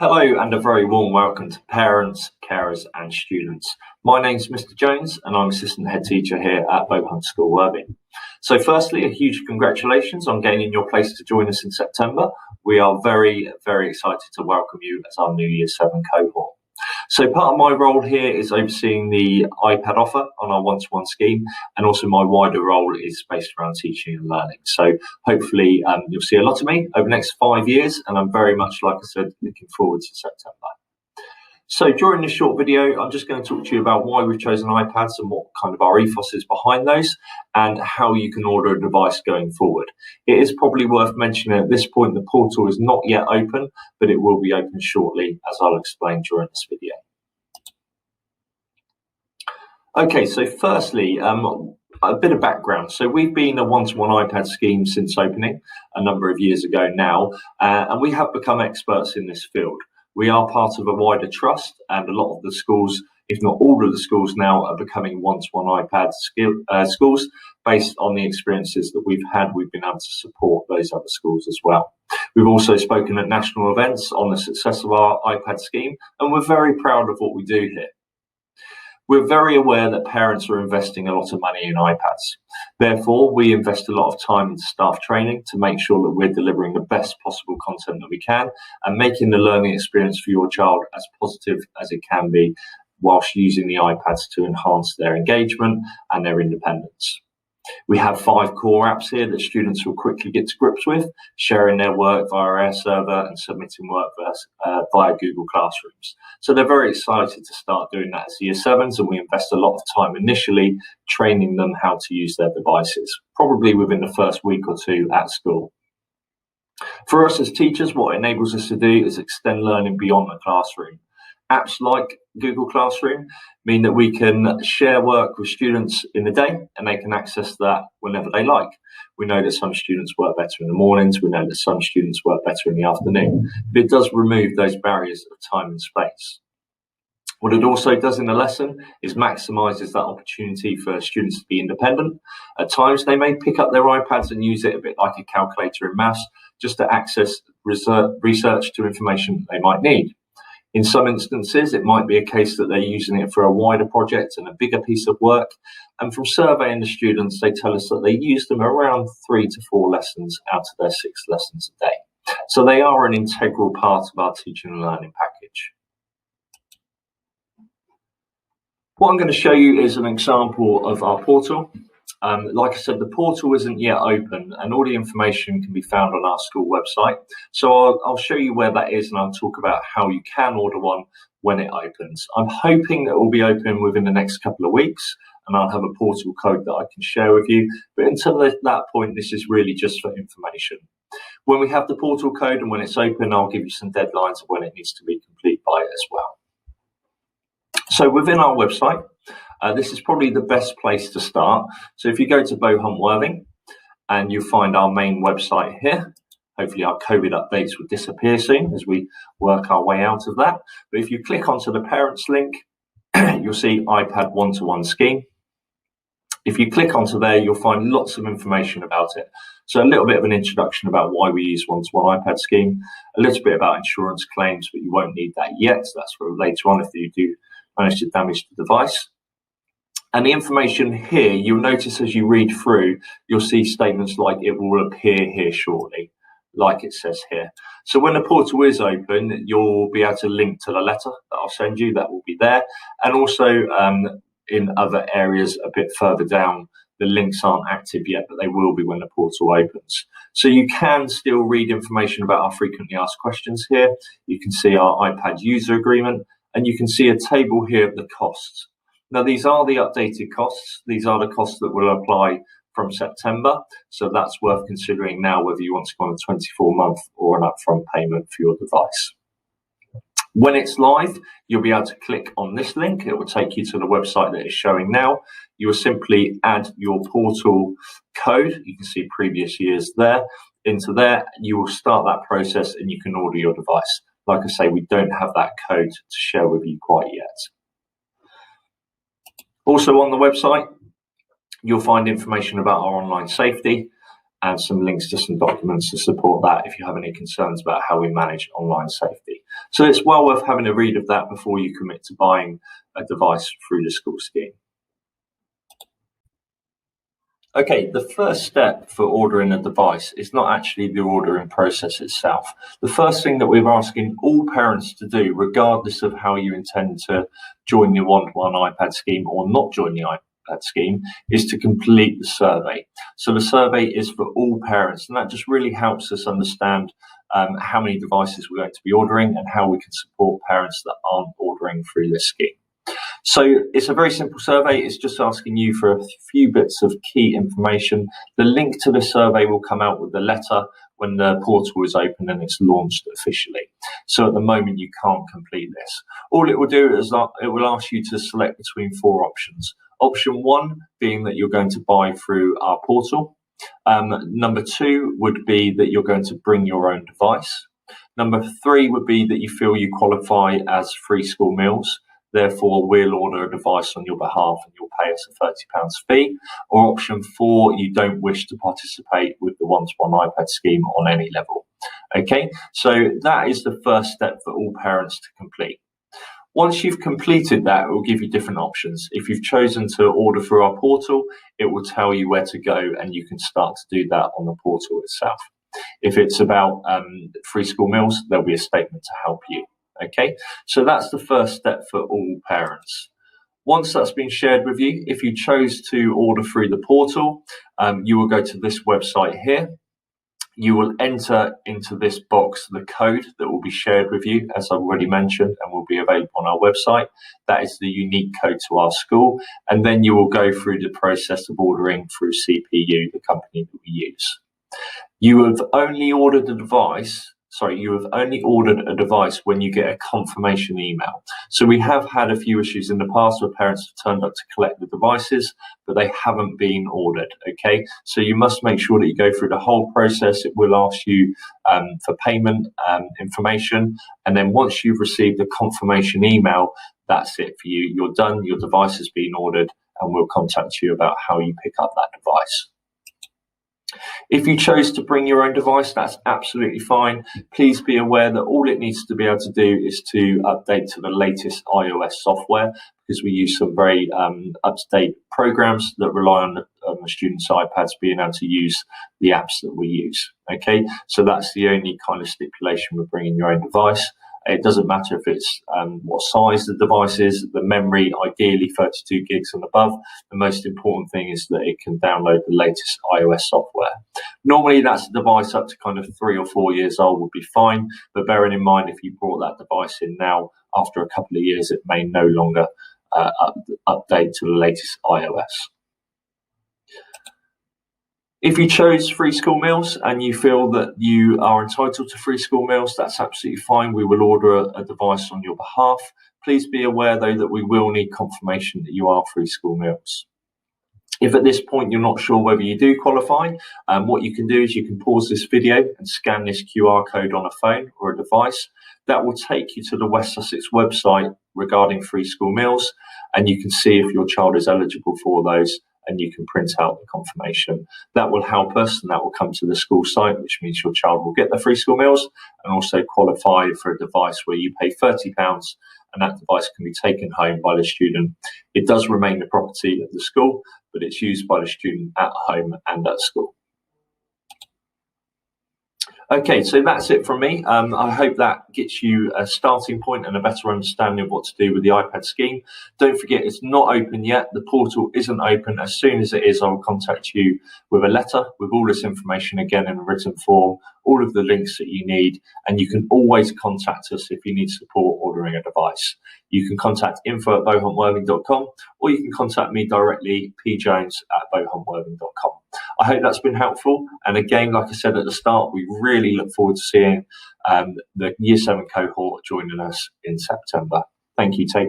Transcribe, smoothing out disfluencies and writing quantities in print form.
Hello and a very warm welcome to parents, carers and students. My name's Mr Jones and I'm Assistant Head Teacher here at Bohunt School, Worthing. So firstly, a huge congratulations on gaining your place to join us in September. We are very, very excited to welcome you as our new Year 7 cohort. So part of my role here is overseeing the iPad offer on our one-to-one scheme, and also my wider role is based around teaching and learning. So hopefully you'll see a lot of me over the next 5 years, and I'm very much, like I said, looking forward to September. So during this short video, I'm just going to talk to you about why we've chosen iPads and what kind of our ethos is behind those, and how you can order a device going forward. It is probably worth mentioning at this point the portal is not yet open, but it will be open shortly, as I'll explain during this video. Okay, so firstly, a bit of background. So we've been a one-to-one iPad scheme since opening a number of years ago now, and we have become experts in this field. We are part of a wider trust, and a lot of the schools, if not all of the schools now, are becoming one-to-one iPad schools. Based on the experiences that we've had, we've been able to support those other schools as well. We've also spoken at national events on the success of our iPad scheme, and we're very proud of what we do here. We're very aware that parents are investing a lot of money in iPads. Therefore, we invest a lot of time into staff training to make sure that we're delivering the best possible content that we can and making the learning experience for your child as positive as it can be, whilst using the iPads to enhance their engagement and their independence. We have 5 core apps here that students will quickly get to grips with, sharing their work via our server and submitting work via Google Classrooms. So they're very excited to start doing that as Year 7s, and we invest a lot of time initially training them how to use their devices, probably within the first week or 2 at school. For us as teachers, what it enables us to do is extend learning beyond the classroom. Apps like Google Classroom mean that we can share work with students in the day and they can access that whenever they like. We know that some students work better in the mornings, we know that some students work better in the afternoon, but it does remove those barriers of time and space. What it also does in the lesson is maximises that opportunity for students to be independent. At times they may pick up their iPads and use it a bit like a calculator in maths, just to access research to information they might need. In some instances, it might be a case that they're using it for a wider project and a bigger piece of work. And from surveying the students, they tell us that they use them around 3 to 4 lessons out of their 6 lessons a day. So they are an integral part of our teaching and learning package. What I'm going to show you is an example of our portal. Like I said, the portal isn't yet open and all the information can be found on our school website. So I'll show you where that is and I'll talk about how you can order one when it opens. I'm hoping that it will be open within the next couple of weeks and I'll have a portal code that I can share with you. But until that point, this is really just for information. When we have the portal code and when it's open, I'll give you some deadlines of when it needs to be complete by as well. So within our website, this is probably the best place to start. So if you go to Bohunt Worthing and you find our main website here, hopefully our COVID updates will disappear soon as we work our way out of that. But if you click onto the parents link, you'll see iPad one-to-one scheme. If you click onto there, you'll find lots of information about it. So a little bit of an introduction about why we use one-to-one iPad scheme, a little bit about insurance claims, but you won't need that yet. So that's for later on if you do manage to damage the device. And the information here, you'll notice as you read through, you'll see statements like it will appear here shortly, like it says here. So when the portal is open, you'll be able to link to the letter that I'll send you, that will be there. And also in other areas a bit further down, the links aren't active yet, but they will be when the portal opens. So you can still read information about our frequently asked questions here. You can see our iPad user agreement, and you can see a table here of the costs. Now, these are the updated costs. These are the costs that will apply from September. So that's worth considering now whether you want to go on a 24-month or an upfront payment for your device. When it's live, you'll be able to click on this link. It will take you to the website that is showing now. You will simply add your portal code. You can see previous years there. Into there, you will start that process and you can order your device. Like I say, we don't have that code to share with you quite yet. Also on the website, you'll find information about our online safety and some links to some documents to support that if you have any concerns about how we manage online safety. So it's well worth having a read of that before you commit to buying a device through the school scheme. Okay, the first step for ordering a device is not actually the ordering process itself. The first thing that we're asking all parents to do, regardless of how you intend to join the one-to-one iPad scheme or not join the iPad scheme, is to complete the survey. So the survey is for all parents, and that just really helps us understand how many devices we're going to be ordering and how we can support parents that aren't ordering through this scheme. So it's a very simple survey. It's just asking you for a few bits of key information. The link to the survey will come out with the letter when the portal is open and it's launched officially. So at the moment, you can't complete this. All it will do is it will ask you to select between 4 options. Option 1 being that you're going to buy through our portal. Number 2 would be that you're going to bring your own device. Number 3 would be that you feel you qualify as free school meals. Therefore, we'll order a device on your behalf and you'll pay us a £30 fee. Or option 4, you don't wish to participate with the one-to-one iPad scheme on any level. Okay, so that is the first step for all parents to complete. Once you've completed that, it will give you different options. If you've chosen to order through our portal, it will tell you where to go and you can start to do that on the portal itself. If it's about free school meals, there'll be a statement to help you. Okay, so that's the first step for all parents. Once that's been shared with you, if you chose to order through the portal, you will go to this website here. You will enter into this box the code that will be shared with you, as I've already mentioned, and will be available on our website. That is the unique code to our school. And then you will go through the process of ordering through CPU, the company that we use. You have only ordered a device when you get a confirmation email. So we have had a few issues in the past where parents have turned up to collect the devices, but they haven't been ordered, okay? So you must make sure that you go through the whole process. It will ask you for payment information, and then once you've received a confirmation email, that's it for you. You're done, your device has been ordered, and we'll contact you about how you pick up that device. If you chose to bring your own device, that's absolutely fine. Please be aware that all it needs to be able to do is to update to the latest iOS software, because we use some very up-to-date programs that rely on the students' iPads being able to use the apps that we use. Okay, so that's the only kind of stipulation with bringing your own device. It doesn't matter if it's what size the device is, the memory, ideally 32 gigs and above. The most important thing is that it can download the latest iOS software. Normally that's a device up to kind of 3 or 4 years old would be fine, but bearing in mind if you brought that device in now, after a couple of years, it may no longer update to the latest iOS. If you chose free school meals and you feel that you are entitled to free school meals, that's absolutely fine. We will order a device on your behalf. Please be aware, though, that we will need confirmation that you are free school meals. If at this point you're not sure whether you do qualify, what you can do is you can pause this video and scan this QR code on a phone or a device. That will take you to the West Sussex website regarding free school meals, and you can see if your child is eligible for those, and you can print out the confirmation. That will help us, and that will come to the school site, which means your child will get the free school meals and also qualify for a device where you pay £30 and that device can be taken home by the student. It does remain the property of the school, but it's used by the student at home and at school. Okay, so that's it from me. I hope that gets you a starting point and a better understanding of what to do with the iPad scheme. Don't forget, it's not open yet. The portal isn't open. As soon as it is, I will contact you with a letter with all this information, again in a written form, all of the links that you need, and you can always contact us if you need support ordering a device. You can contact info@bohuntworthing.com, or you can contact me directly, pjones@bohuntworthing.com. I hope that's been helpful. And again, like I said at the start, we really look forward to seeing the Year 7 cohort joining us in September. Thank you. Take care.